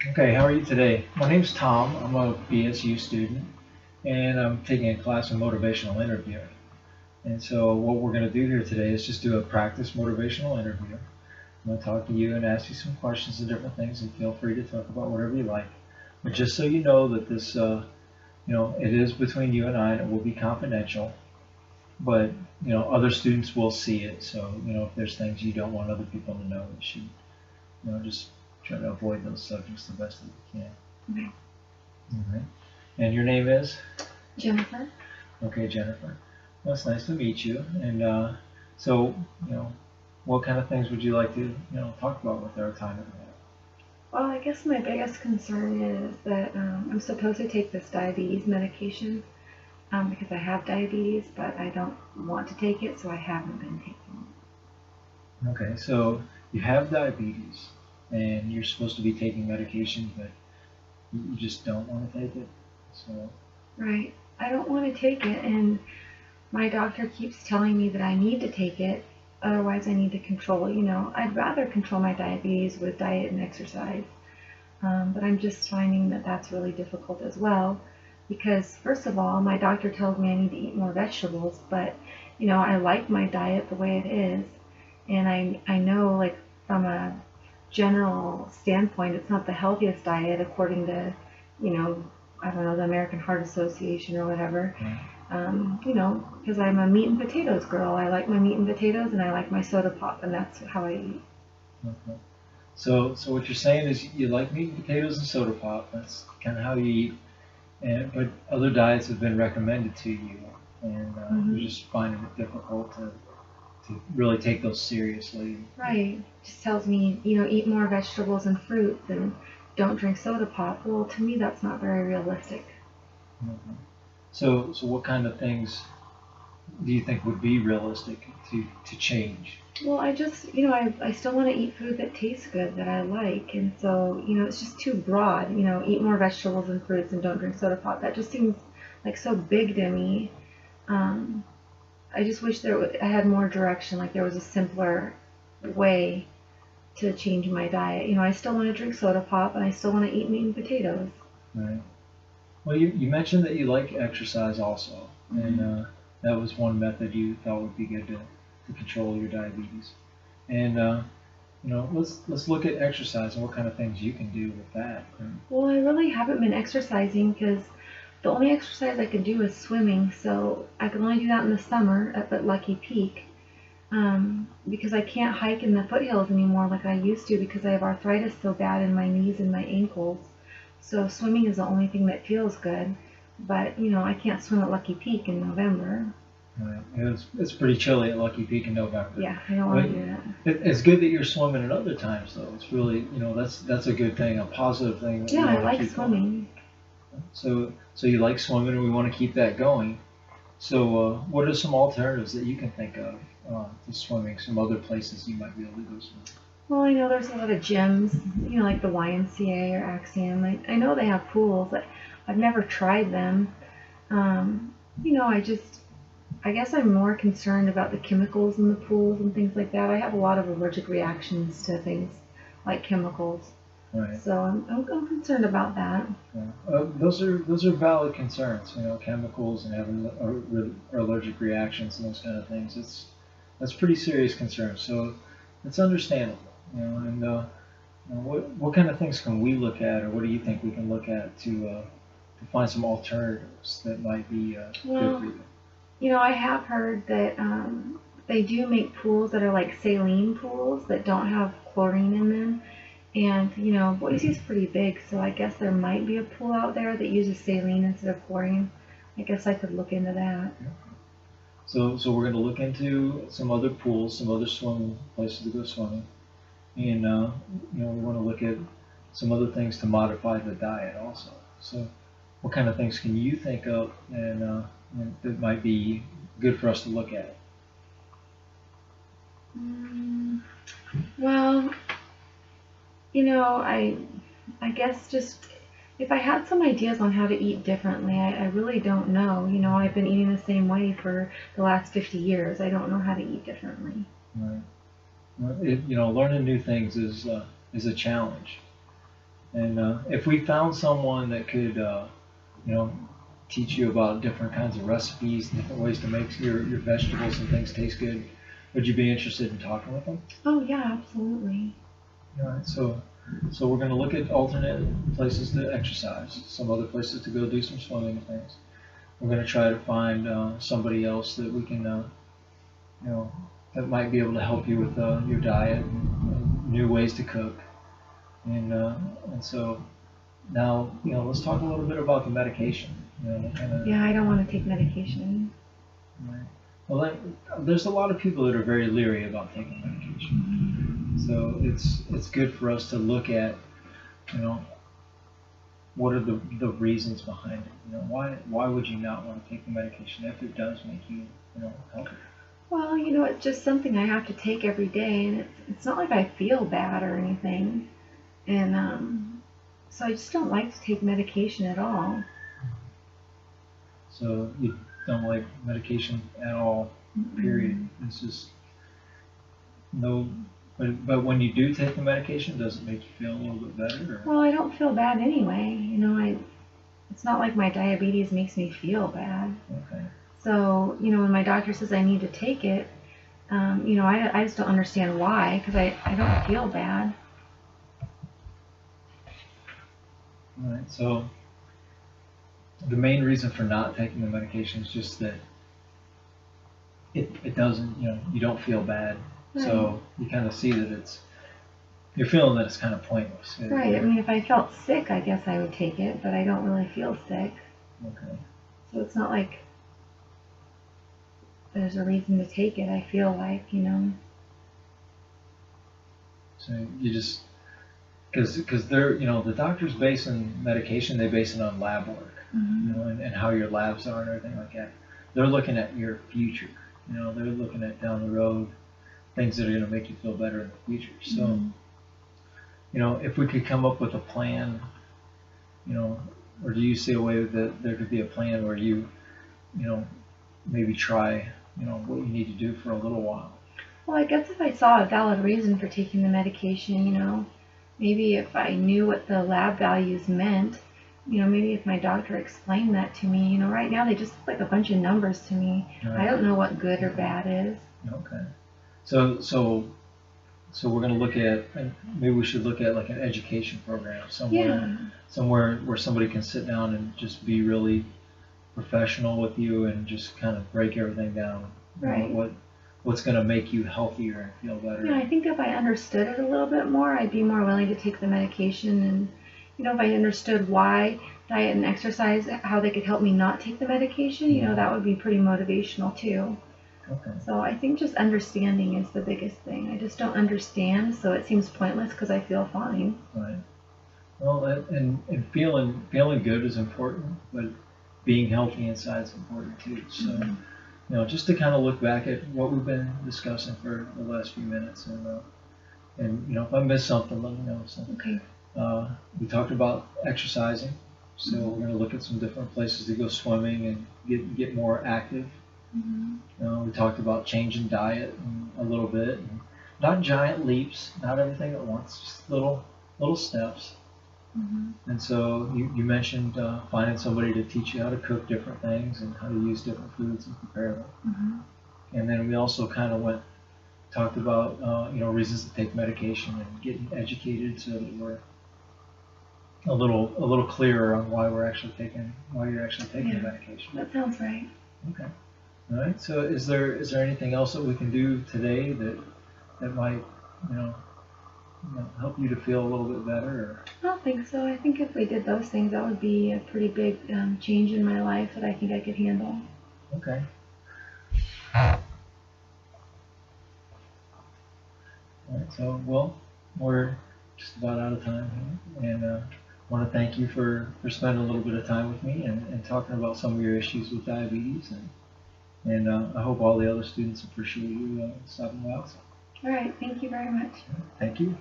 Okay, how are you today? My name's Tom. I'm a BSU student, and I'm taking a class in motivational interviewing. And so, what we're going to do here today is just do a practice motivational interview. I'm going to talk to you and ask you some questions and different things, and feel free to talk about whatever you like. But just so you know that this, it is between you and I, and it will be confidential. But other students will see it. So, if there's things you don't want other people to know, you should, just try to avoid those subjects the best that you can. Okay. All right. And your name is? Jennifer. Okay, Jennifer. Well, it's nice to meet you. And so, what kind of things would you like to, talk about with our time together? Well, I guess my biggest concern is that I'm supposed to take this diabetes medication because I have diabetes, but I don't want to take it, so I haven't been taking Okay, so you have diabetes, and you're supposed to be taking medication, but you just don't want to take it. So. it. Right. I don't want to take it, and my doctor keeps telling me that I need to take it, otherwise I need to control it. I'd rather control my diabetes with diet and exercise. But I'm just finding that that's really difficult as well because, first of all, my doctor tells me I need to eat more vegetables, but I like my diet the way it is, and I know, like, from a general standpoint, it's not the healthiest diet according to, you know, I don't know, the American Heart Association or whatever. Because I'm a meat and potatoes girl. I like my meat and potatoes, and I like my soda pop, and that's how I eat. Okay. So what you're saying is you like meat and potatoes and soda pop. That's kind of how you eat. But other diets have been recommended to you, and you're just finding it difficult to really take those seriously. Right. Just tells me, eat more vegetables and fruits and don't drink soda pop. Well, to me, that's not very realistic. Mhm. So what kind of things do you think would be realistic to change? Well, I just, I still want to eat food that tastes good, that I like. And so, it's just too broad. Eat more vegetables and fruits and don't drink soda pop. That just seems like so big to me. Um, I just wish I had more direction, like there was a simpler way to change my diet. I still want to drink soda pop and I still want to eat meat and potatoes. Right. Well, you mentioned that you like exercise also, and that was one method you thought would be good to control your diabetes. And let's look at exercise and what kind of things you can do with that. Well, I really haven't been exercising because the only exercise I can do is swimming, so I can only do that in the summer up at Lucky Peak. Because I can't hike in the foothills anymore like I used to because I have arthritis so bad in my knees and my ankles. So swimming is the only thing that feels good. But, I can't swim at Lucky Peak in November. Right. It's pretty chilly at Lucky Peak in November. Yeah, I don't want to do that. It's good that you're swimming at other times, though. It's really, that's a good thing, a positive thing. That Yeah, we I want to like keep swimming. going. So you like swimming, and we want to keep that going. So what are some alternatives that you can think of to swimming? Some other places you might be able to go swim. Well, I know there's a lot of gyms, like the YMCA or Axiom. I know they have pools. I've never tried them. I guess I'm more concerned about the chemicals in the pools and things like that. I have a lot of allergic reactions to things like chemicals. Right. So I'm concerned about that. Yeah. Those are valid concerns. Chemicals and having allergic reactions and those kind of things. That's pretty serious concern. So it's understandable. And what kind of things can we look at, or what do you think we can look at to find some alternatives that might be good for you? I have heard that they do make pools that are like saline pools that don't have chlorine in them. And, Boise's pretty big, so I guess there might be a pool out there that uses saline instead of chlorine. I guess I could look into that. So we're going to look into some other pools, some other swimming places to go swimming. And, we want to look at some other things to modify the diet also. So what kind of things can you think of and that might be good for us to look at? Well, I guess just if I had some ideas on how to eat differently, I really don't know. I've been eating the same way for the last 50 years. I don't know how to eat differently. Right. Well, learning new things is a challenge. And if we found someone that could, teach you about different kinds of recipes, different ways to make your vegetables and things taste good, would you be interested in talking with them? Oh yeah, absolutely. All right, so we're going to look at alternate places to exercise, some other places to go do some swimming and things. We're going to try to find somebody else that we can, that might be able to help you with your diet and new ways to cook. And so now, let's talk a little bit about the medication. Yeah, I don't want to take medication. Right. Well, there's a lot of people that are very leery about taking medication. So it's good for us to look at, what are the reasons behind it. Why would you not want to take the medication if it does make you, healthy? Well, it's just something I have to take every day, and it's not like I feel bad or anything. And so I just don't like to take medication at all. So you don't like medication at all, period. It's just no. But when you do take the medication, does it make you feel a little bit better? Or? Well, I don't feel bad anyway. It's not like my diabetes makes me feel bad. Okay. So, when my doctor says I need to take it, I just don't understand why, because I don't feel bad. All right. So the main reason for not taking the medication is just that it doesn't, you don't feel bad. Right. So you kind of see that you're feeling that it's kind of pointless. Right. I mean, if I felt sick, I guess I would take it, but I don't really feel sick. Okay. So it's not like there's a reason to take it. I feel like, So you just, because they're, the doctors basing medication, they base it on lab work, and how your labs are and everything like that. They're looking at your future, they're looking at down the road, things that are going to make you feel better in the future. So, if we could come up with a plan, or do you see a way that there could be a plan where you, maybe try, what you need to do for a little while? Well, I guess if I saw a valid reason for taking the medication, maybe if I knew what the lab values meant, maybe if my doctor explained that to me, right now they just look like a bunch of numbers to me. Right. I don't know what good or bad is. Okay. So we're going to look at, maybe we should look at like an education program somewhere where somebody can sit down and just be really professional with you and just kind of break everything down. Right. What's going to make you healthier and feel better. Yeah, I think if I understood it a little bit more, I'd be more willing to take the medication. And, if I understood why diet and exercise, how they could help me not take the medication, that would be pretty motivational too. Okay. So I think just understanding is the biggest thing. I just don't understand, so it seems pointless because I feel fine. Right. Well, and feeling good is important, but being healthy inside is important too. So, just to kind of look back at what we've been discussing for the last few minutes, and if I missed something, let me know. So, okay. We talked about exercising, so we're going to look at some different places to go swimming and get more active. We talked about changing diet a little bit, and not giant leaps, not everything at once, just little steps. And so you mentioned finding somebody to teach you how to cook different things and how to use different foods and prepare them. And then we also kind of talked about reasons to take medication and getting educated so that we're a little clearer on why you're actually taking the medication. That sounds right. Okay. All right. So is there anything else that we can do today that might help you to feel a little bit better? Or? I don't think so. I think if we did those things, that would be a pretty big change in my life that I think I could handle. Okay. All right. So we're just about out of time here, and I want to thank you for spending a little bit of time with me and talking about some of your issues with diabetes, and I hope all the other students appreciate you stopping by also. All right, thank you very much. Thank you.